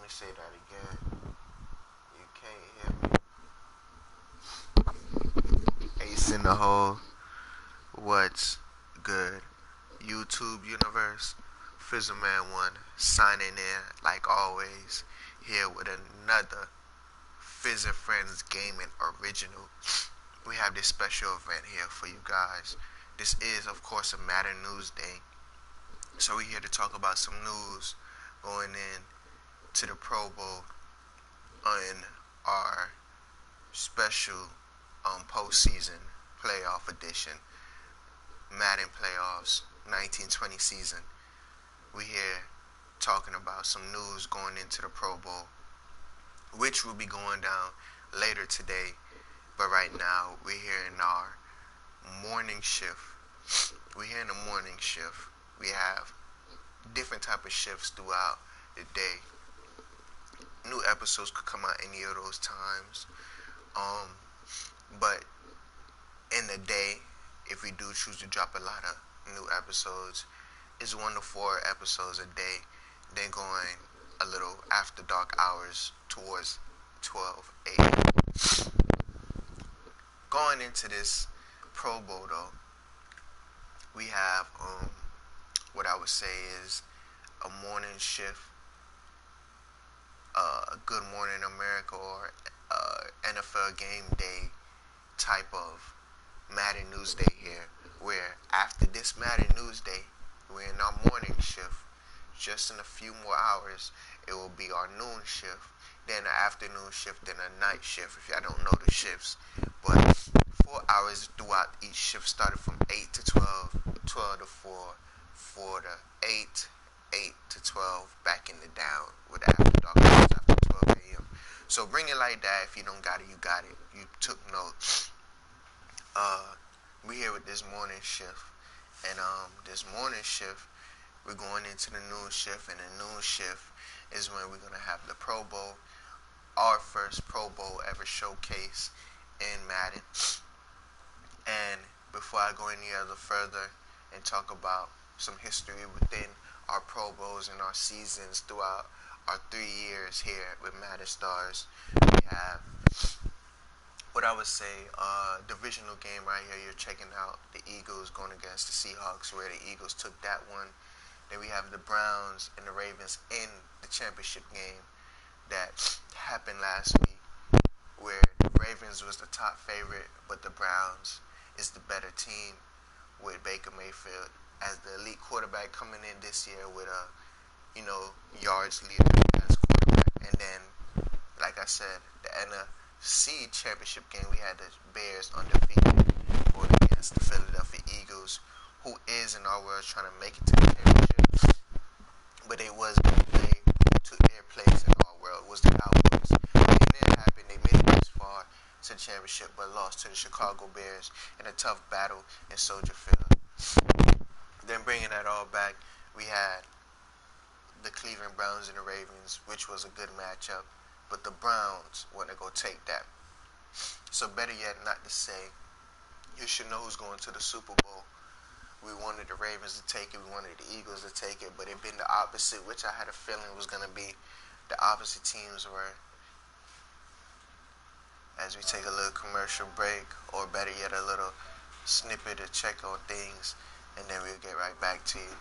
me say that again. You can't hear me. Ace in the hole. What's good? YouTube universe. Fizzleman 1 signing in like always. Here with another Fizz and Friends Gaming original. We have this special event here for you guys. This is, of course, a Madden News Day. So we're here to talk about some news going in to the Pro Bowl in our special postseason playoff edition, Madden playoffs 1920 season. We here talking about some news going into the Pro Bowl, which will be going down later today. But right now we're here in our morning shift. We're here in the morning shift. We have different type of shifts throughout the day. New episodes could come out any of those times. But in the day, if we do choose to drop a lot of new episodes, it's 1 to 4 episodes a day. Then going a little after dark hours towards 12 a.m. Going into this Pro Bowl though, we have what I would say is a morning shift, Good Morning America or NFL Game Day type of Madden News Day here, where after this Madden News Day, we're in our morning shift. Just in a few more hours, it will be our noon shift, then an afternoon shift, then a night shift, if y'all don't know the shifts. But 4 hours throughout each shift, started from 8 to 12, 12 to 4, 4 to 8, 8 to 12, back in the down with after dark hours after 12 a.m. So bring it like that. If you don't got it, you got it. You took notes. We here with this morning shift, and this morning shift, we're going into the noon shift, and the noon shift is when we're gonna have the Pro Bowl, our first Pro Bowl ever showcase in Madden. And before I go any other further and talk about some history within our Pro Bowls and our seasons throughout our 3 years here with Madden Stars, we have what I would say, divisional game right here. You're checking out the Eagles going against the Seahawks, where the Eagles took that one. Then we have the Browns and the Ravens in the championship game that happened last week, where the Ravens was the top favorite, but the Browns is the better team with Baker Mayfield as the elite quarterback coming in this year with a, yards leader as quarterback. And then, like I said, the NFC championship game, we had the Bears undefeated going against the Philadelphia Eagles, who is in our world trying to make it to the championship. But they was going to play, took their place in our world, was the Cowboys. And it didn't happen. They made it this far to the championship, but lost to the Chicago Bears in a tough battle in Soldier Field. Then bringing that all back, we had the Cleveland Browns and the Ravens, which was a good matchup, but the Browns want to go take that. So better yet not to say, you should know who's going to the Super Bowl. We wanted the Ravens to take it, we wanted the Eagles to take it, but it been the opposite, which I had a feeling was going to be the opposite teams were. As we take a little commercial break, or better yet, a little snippet to check on things, and then we'll get right back to you.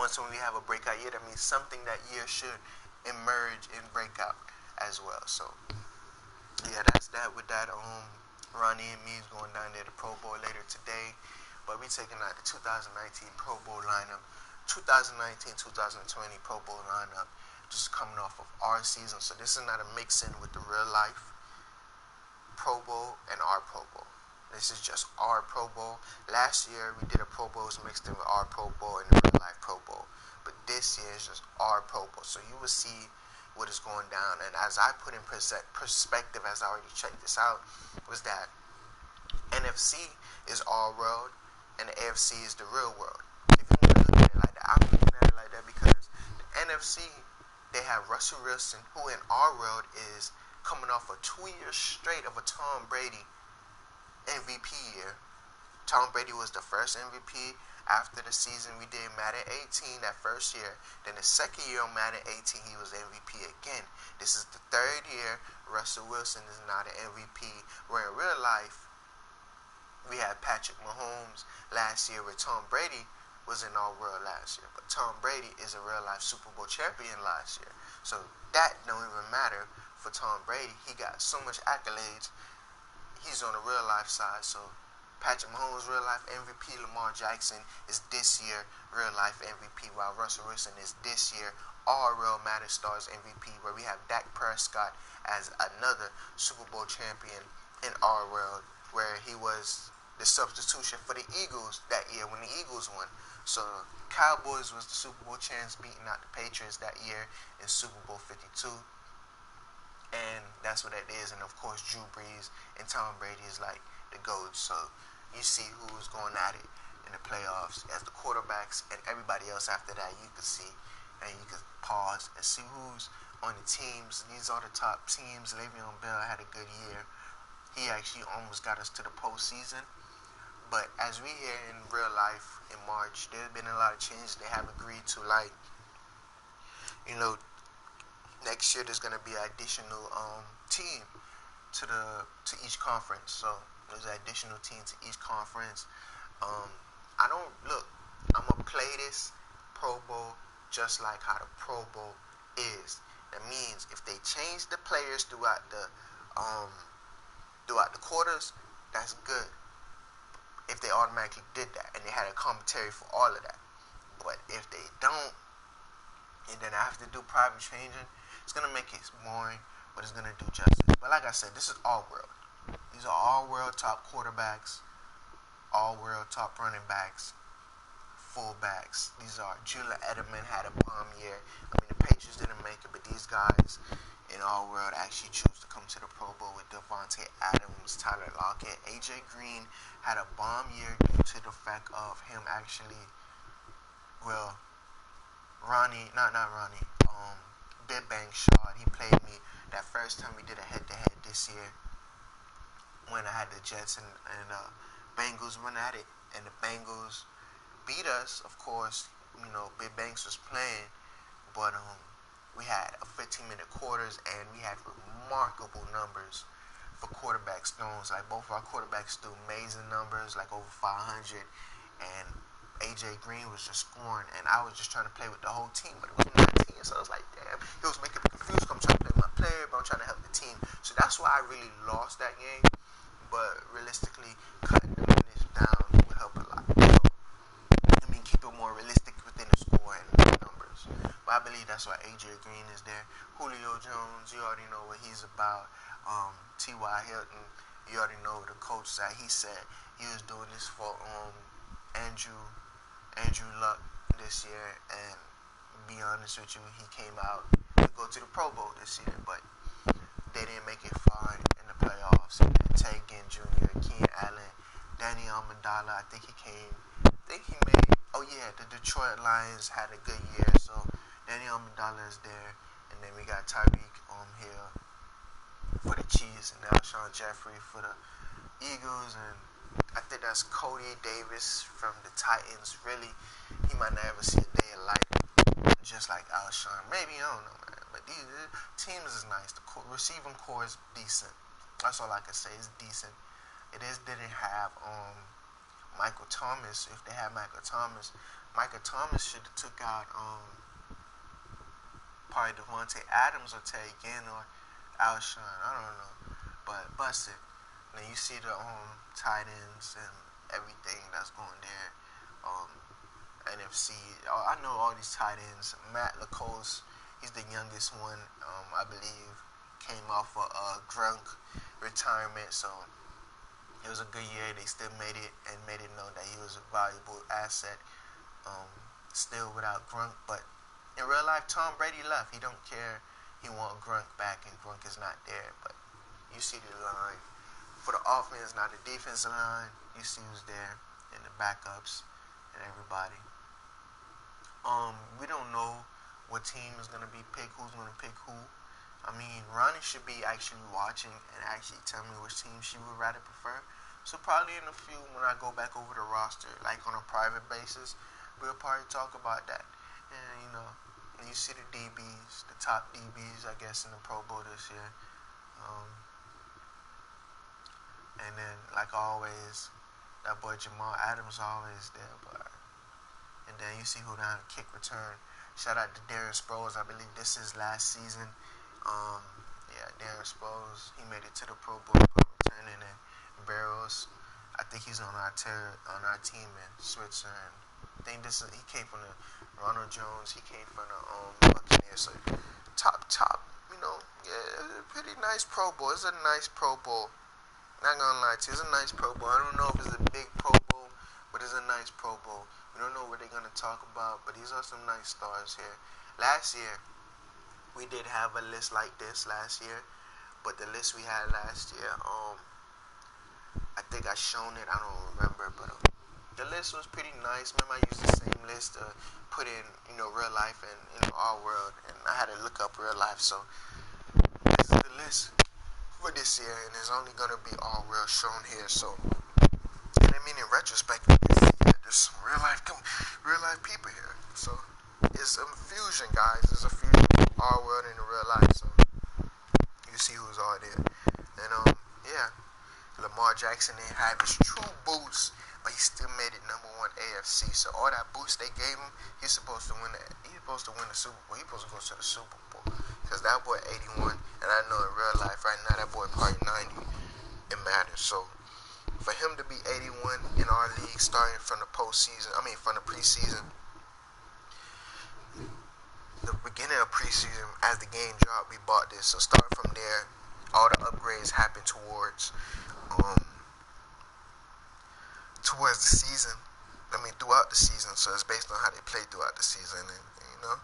once when we have a breakout year, that means something that year should emerge and break out as well. So yeah, that's that with that. Ronnie and me is going down there to Pro Bowl later today, but we taking out the 2019 Pro Bowl lineup, 2019-2020 Pro Bowl lineup, just coming off of our season. So this is not a mix in with the real life Pro Bowl and our Pro Bowl. This is just our Pro Bowl. Last year we did a Pro Bowl mixed in with our Pro Bowl and the real life Pro Bowl, but this year is just our Pro Bowl. So you will see what is going down. And as I put in perspective, as I already checked this out, was that NFC is our world and the AFC is the real world. If you want to look at it like that, I'm looking at it like that because the NFC, they have Russell Wilson, who in our world is coming off a 2 years straight of a Tom Brady MVP year. Tom Brady was the first MVP after the season we did Madden 18 that first year. Then the second year on Madden 18, he was MVP again. This is the third year Russell Wilson is not an MVP. Where in real life, we had Patrick Mahomes last year, where Tom Brady was in our world last year. But Tom Brady is a real life Super Bowl champion last year. So that don't even matter for Tom Brady. He got so much accolades. He's on the real life side. So Patrick Mahomes, real life MVP. Lamar Jackson is this year real life MVP, while Russell Wilson is this year our Real Madden Stars MVP, where we have Dak Prescott as another Super Bowl champion in our world, where he was the substitution for the Eagles that year when the Eagles won. So Cowboys was the Super Bowl champs, beating out the Patriots that year in Super Bowl 52. And that's what that is. And of course, Drew Brees and Tom Brady is like the GOAT. So you see who's going at it in the playoffs as the quarterbacks, and everybody else after that you can see, and you can pause and see who's on the teams. These are the top teams. Le'Veon Bell had a good year. He actually almost got us to the postseason. But as we hear in real life in March, there's been a lot of changes they have agreed to. Like, next year there's gonna be an additional team to each conference. So there's an additional team to each conference. I'm gonna play this Pro Bowl just like how the Pro Bowl is. That means if they change the players throughout the quarters, that's good. If they automatically did that and they had a commentary for all of that. But if they don't, and then I have to do private changing, it's gonna make it boring, but it's gonna do justice. But like I said, this is all world. These are all world top quarterbacks, all world top running backs, fullbacks. These are Julian Edelman had a bomb year. I mean, the Patriots didn't make it, but these guys in all world actually choose to come to the Pro Bowl with Devontae Adams, Tyler Lockett. AJ Green had a bomb year due to the fact of him actually, Big Bang Shaw. He played me that first time we did a head-to-head this year when I had the Jets and Bengals run at it, and the Bengals beat us. Of course, Big Banks was playing, but we had a 15-minute quarters, and we had remarkable numbers for quarterbacks thrown. Like, both of our quarterbacks threw amazing numbers, like over 500, and AJ Green was just scoring, and I was just trying to play with the whole team, but it was my team, so I was like, damn, he was making me confused. I'm trying to play with my player, but I'm trying to help the team. So that's why I really lost that game, but realistically, cutting the minutes down would help a lot. So, keep it more realistic within the score and the numbers. But I believe that's why AJ Green is there. Julio Jones, you already know what he's about. T.Y. Hilton, you already know the coach that he said he was doing this for Andrew Luck this year, and to be honest with you, he came out to go to the Pro Bowl this year, but they didn't make it far in the playoffs. Ted Ginn Jr., Keenan Allen, Danny Amendola, I think he made, the Detroit Lions had a good year, so Danny Amendola is there, and then we got Tyreek Hill for the Chiefs, and Alshon Jeffrey for the Eagles, and I think that's Cody Davis from the Titans. Really, he might never see a day of light, just like Alshon. Maybe, I don't know, man. But these teams is nice. The receiving core is decent. That's all I can say. It's decent. Didn't have Michael Thomas, if they had Michael Thomas should have took out probably Devontae Adams or Tay Ginn or Alshon. I don't know, but busted. And then you see the tight ends and everything that's going there. NFC. I know all these tight ends. Matt LaCoste, he's the youngest one, I believe. Came off a Grunk retirement, so it was a good year. They still made it known that he was a valuable asset. Still without Grunk, but in real life, Tom Brady left. He don't care. He want Grunk back, and Grunk is not there. But you see the line for the offense, not the defensive line. You see who's there, and the backups, and everybody. We don't know what team is gonna be picked. Who's gonna pick who? I mean, Ronnie should be actually watching and actually tell me which team she would rather prefer. So probably in a few, when I go back over the roster, like on a private basis, we'll probably talk about that. And you see the DBs, the top DBs, I guess, in the Pro Bowl this year. And then, like always, that boy Jamal Adams always there. And then you see who down kick return. Shout out to Darren Sproles. I believe this is last season. Darren Sproles, he made it to the Pro Bowl returning, and Barrows, I think he's on our team in Switzerland. I think he came from the Ronald Jones. He came from the Buccaneers. So top. Pretty nice Pro Bowl. It's a nice Pro Bowl. Not gonna lie to you, it's a nice Pro Bowl. I don't know if it's a big Pro Bowl, but it's a nice Pro Bowl. We don't know what they're gonna talk about, but these are some nice stars here. Last year, we did have a list like this last year, but the list we had last year, I think I shown it. I don't remember, but the list was pretty nice. Remember, I used the same list to put in, real life and our world, and I had to look up real life. So this is the list for this year, and it's only gonna be all world shown here. So, and I mean, in retrospect, there's some real life people here. So it's a fusion, guys. It's a fusion of our world and the real life. So you see who's all there, and Lamar Jackson didn't have his true boots, but he still made it number one AFC. So all that boost they gave him, he's supposed to win the Super Bowl. He's supposed to go to the Super Bowl, because that boy 81, and I know in real life right now that boy probably 90 in Madden. So for him to be 81 in our league, starting from the from the preseason, the beginning of preseason, as the game dropped, we bought this. So starting from there, all the upgrades happened towards the season. Throughout the season. So it's based on how they play throughout the season, and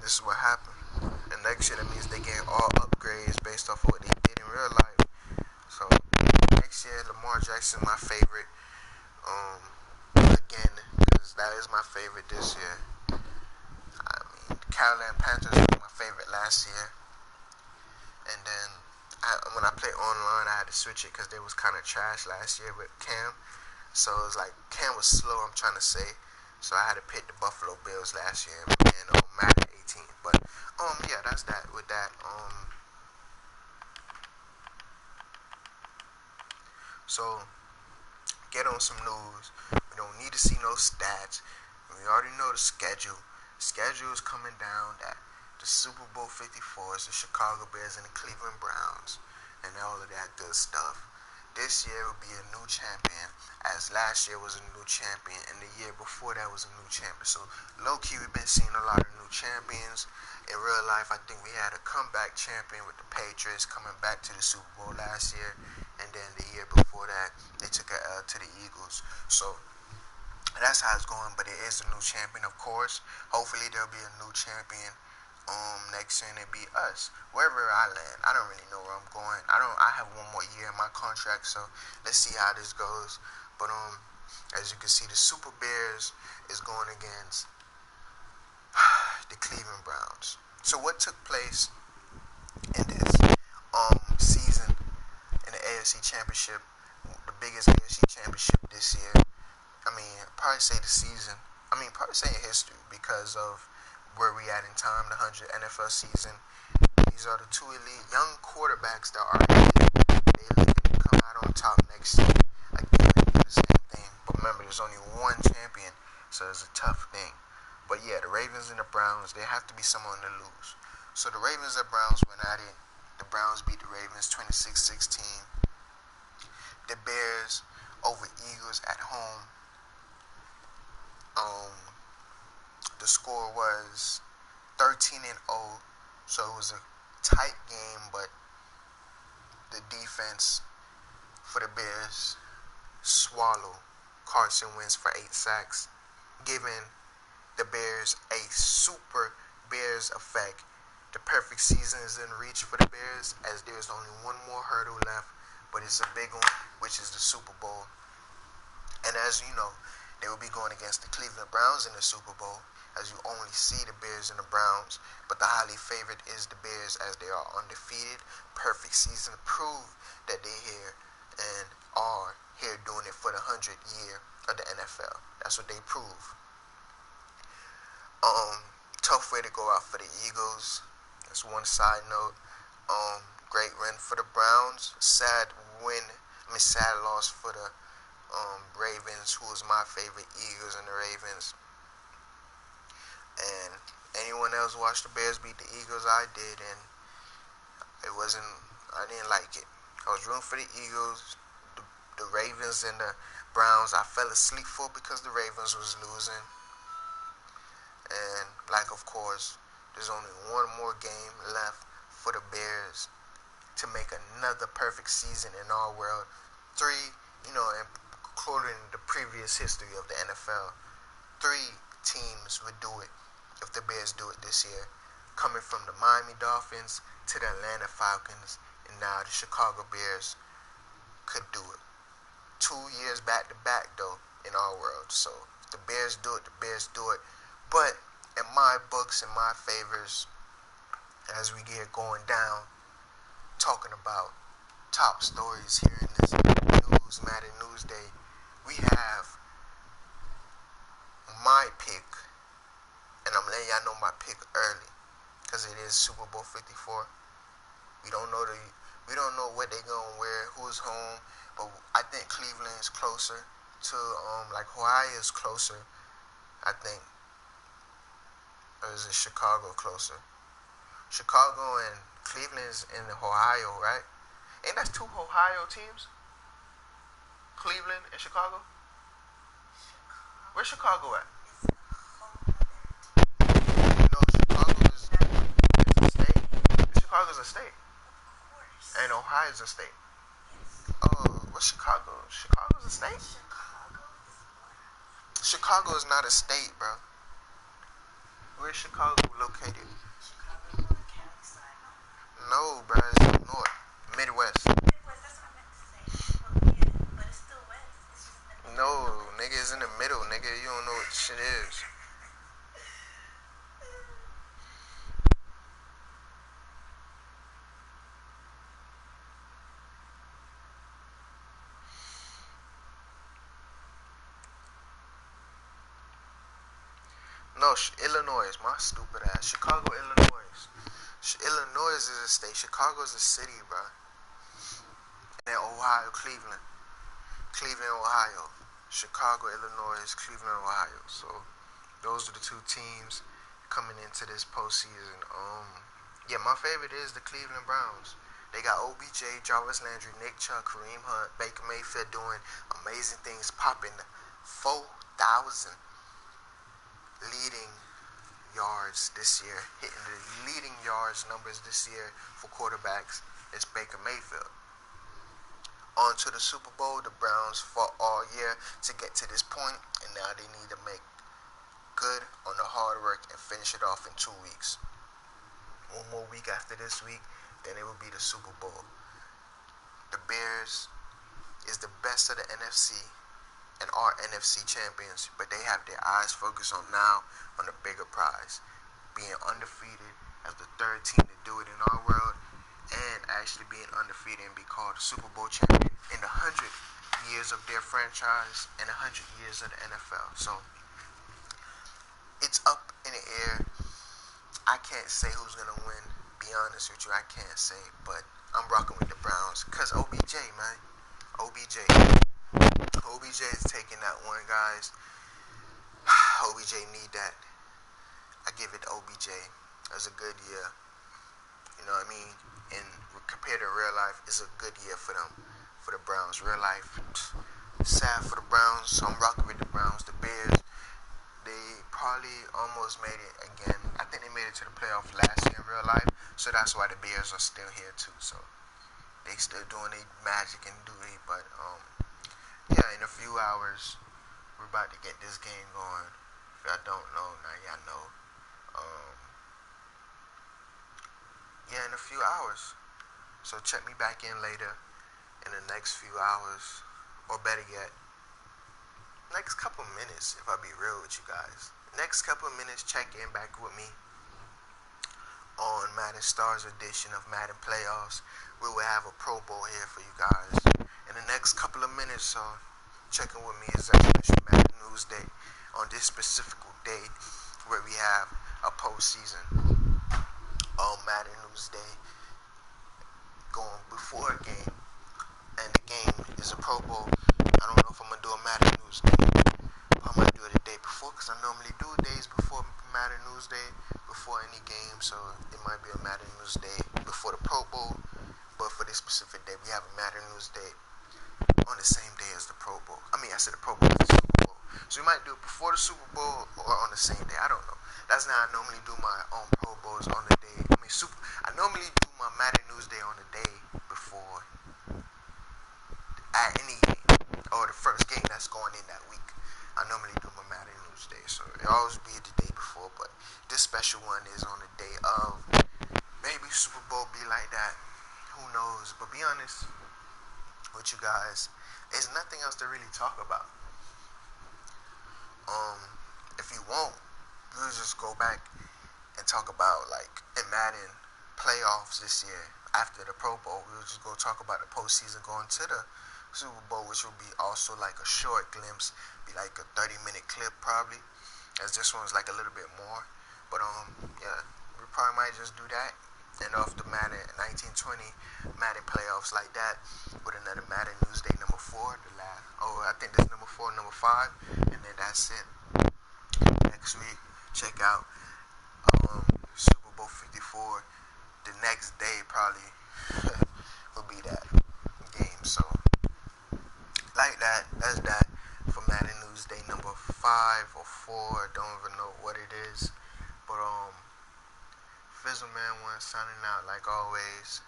this is what happened. And next year, that means they get all upgrades based off of what they did in real life. So next year, Lamar Jackson, my favorite. Again, because that is my favorite this year. I mean, Carolina Panthers was my favorite last year. And then when I played online, I had to switch it because they was kind of trash last year with Cam. So it was like Cam was slow, I'm trying to say. So I had to pick the Buffalo Bills last year and Madden 18. But that's that with that. So get on some news. We don't need to see no stats. We already know the schedule. The schedule is coming down that the Super Bowl 54 is the Chicago Bears and the Cleveland Browns and all of that good stuff. This year will be a new champion, as last year was a new champion, and the year before that was a new champion. So, low-key, we've been seeing a lot of new champions. In real life, I think we had a comeback champion with the Patriots coming back to the Super Bowl last year, and then the year before that, they took a L to the Eagles. So, that's how it's going, but it is a new champion, of course. Hopefully, there'll be a new champion next year, and it'll be us. Wherever I land, I don't really know where I'm going. I have one more year in my contract, so let's see how this goes. But as you can see, the Super Bears is going against the Cleveland Browns. So what took place in this season in the AFC Championship, the biggest AFC Championship this year? Probably say the season. Probably say in history, because of where we at in time, the 100th NFL season. These are the two elite young quarterbacks that are elite. They looking to come out on top next year. Again, the same thing. But remember, there's only one champion, so it's a tough thing. But yeah, the Ravens and the Browns, there have to be someone to lose. So the Ravens and Browns went at it. The Browns beat the Ravens 26-16. The Bears over Eagles at home. The score was 13-0, so it was a tight game, but the defense for the Bears swallowed Carson Wentz for 8 sacks, giving the Bears a super Bears effect. The perfect season is in reach for the Bears, as there's only one more hurdle left, but it's a big one, which is the Super Bowl. And as you know, they will be going against the Cleveland Browns in the Super Bowl, as you only see the Bears and the Browns, but the highly favored is the Bears, as they are undefeated. Perfect season to prove that they're here and are here doing it for the 100th year of the NFL. That's what they prove. Tough way to go out for the Eagles. That's one side note. Great win for the Browns. Sad loss for the Ravens, who was my favorite, Eagles and the Ravens. And anyone else watch the Bears beat the Eagles? I did, and I didn't like it. I was rooting for the Eagles. The Ravens and the Browns, I fell asleep for because the Ravens was losing. And of course, there's only one more game left for the Bears to make another perfect season in our world. Including the previous history of the NFL, 3 teams would do it if the Bears do it this year. Coming from the Miami Dolphins to the Atlanta Falcons, and now the Chicago Bears could do it. 2 years back to back, though, in our world. So the Bears do it, the Bears do it. But in my books and my favors, as we get going down, talking about top stories here in this Madden Newsday, we have my pick, and I'm letting y'all know my pick early, because it is Super Bowl 54. We don't know what they're gonna wear, who's home, but I think Cleveland is closer to Ohio is closer, I think. Or is it Chicago closer? Chicago and Cleveland is in Ohio, right? Ain't that 2 Ohio teams? Cleveland and Chicago? Where's Chicago at? No, Chicago is a state. Chicago's a state. And Ohio's a state. Oh, what's Chicago? Chicago's a state? Chicago is not a state, bro. Where's Chicago located? No, bro, it's up north. Midwest. No, nigga, it's in the middle, nigga. You don't know what the shit is. No, Illinois, my stupid ass. Chicago, Illinois. Illinois is a state. Chicago is a city, bro. And then Ohio, Cleveland, Ohio. Chicago, Illinois, Cleveland, Ohio. So those are the 2 teams coming into this postseason. My favorite is the Cleveland Browns. They got OBJ, Jarvis Landry, Nick Chubb, Kareem Hunt, Baker Mayfield doing amazing things, popping 4,000 leading yards this year, hitting the leading yards numbers this year for quarterbacks. It's Baker Mayfield. On to the Super Bowl. The Browns fought all year to get to this point, and now they need to make good on the hard work and finish it off in 2 weeks. One more week after this week, then it will be the Super Bowl. The Bears is the best of the NFC and are NFC champions, but they have their eyes focused on now on the bigger prize, being undefeated as the 3rd team to do it in our world, and actually being undefeated and be called the Super Bowl champion in the 100 years of their franchise and 100 years of the NFL. So it's up in the air. I can't say who's gonna win. Be honest with you, I can't say, but I'm rocking with the Browns because OBJ, man. OBJ. OBJ is taking that one, guys. OBJ need that. I give it to OBJ. It was a good year. You know what I mean? And compared to real life, it's a good year for them, for the Browns. Real life, sad for the Browns. So I'm rocking with the Browns. The Bears, they probably almost made it again. I think they made it to the playoff last year in real life. So that's why the Bears are still here too. So they still doing their magic and duty. But yeah, in a few hours, we're about to get this game going. If y'all don't know, now y'all know. Yeah, in a few hours. So check me back in later in the next few hours, or better yet, next couple minutes, if I be real with you guys. Next couple minutes, check in back with me on Madden Stars edition of Madden Playoffs. We will have a Pro Bowl here for you guys. In the next couple of minutes, checking with me is a special Madden News Day on this specific day where we have a postseason Madden News Day going before a game, and the game is a Pro Bowl. I don't know if I'm gonna do a Madden News Day. I might do it the day before, because I normally do days before Madden News Day, before any game, so it might be a Madden News Day before the Pro Bowl. But for this specific day, we have a Madden News Day on the same day as the Pro Bowl. I said the Pro Bowl is the Super Bowl. So we might do it before the Super Bowl or on the same day. I don't know. That's how I normally do my Pro Bowls on the day. I normally do my Madden News Day on the day before at any game, or the first game that's going in that week. I normally do my Madden News Day, so it always be the day before. But this special one is on the day of. Maybe Super Bowl be like that. Who knows? But be honest with you guys, there's nothing else to really talk about. If you want, we'll just go back and talk about, like, in Madden playoffs this year after the Pro Bowl. We'll just go talk about the postseason going to the Super Bowl, which will be also like a short glimpse, be like a 30-minute clip probably, as this one's like a little bit more. But yeah, we probably might just do that. And off the Madden 1920 Madden playoffs like that, with another Madden News Day number 4, the last. I think that's number 4, number 5, and then that's it. Next week, check out Super Bowl 54. The next day probably will be that game. So like that's that for Madden News Day number 5 or 4. Don't even know what it is. But Fizzleman one signing out like always.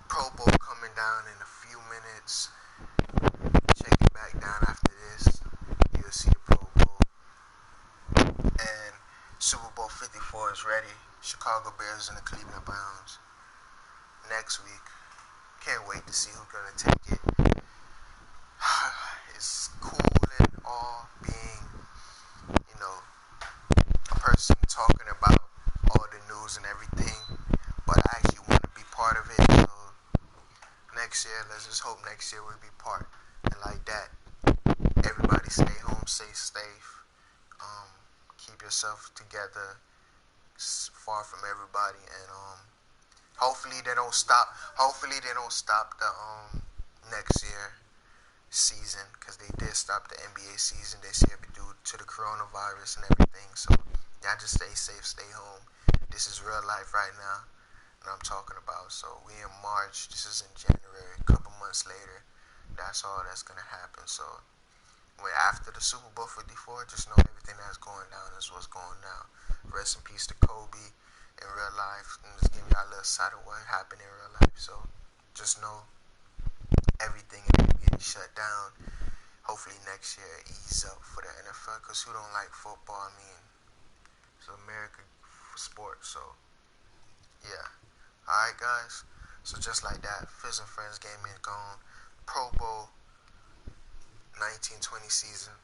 Pro Bowl coming down in a few minutes. Check it back down after this. You'll see the Pro Bowl. And Super Bowl 54 is ready. Chicago Bears and the Cleveland Browns next week. Can't wait to see who's gonna take it. It's cool and all being, a person talking about all the news and everything, but I actually want to be part of it. So next year, let's just hope next year we'll be part. And like that, everybody stay home, stay safe. Keep yourself together, far from everybody, and hopefully they don't stop. Hopefully they don't stop the next year season, because they did stop the NBA season this year due to the coronavirus and everything. So y'all just stay safe, stay home. This is real life right now, and I'm talking about. So we in March. This is in January. A couple months later, that's all that's gonna happen. So after the Super Bowl 54, just know everything that's going down is what's going down. Rest in peace to Kobe in real life, and just give y'all a little side of what happened in real life. So just know everything is getting shut down. Hopefully next year ease up for the NFL, because who don't like football? It's American sport. So yeah, alright guys, so just like that, Fizz and Friends Gaming is gone. Pro Bowl 1920 season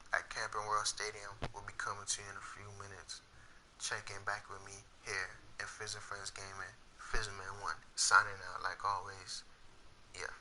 at Camping World Stadium will be coming to you in a few minutes. Check in back with me here at Fizz and Friends Gaming. Fizzman1 signing out like always. Yeah.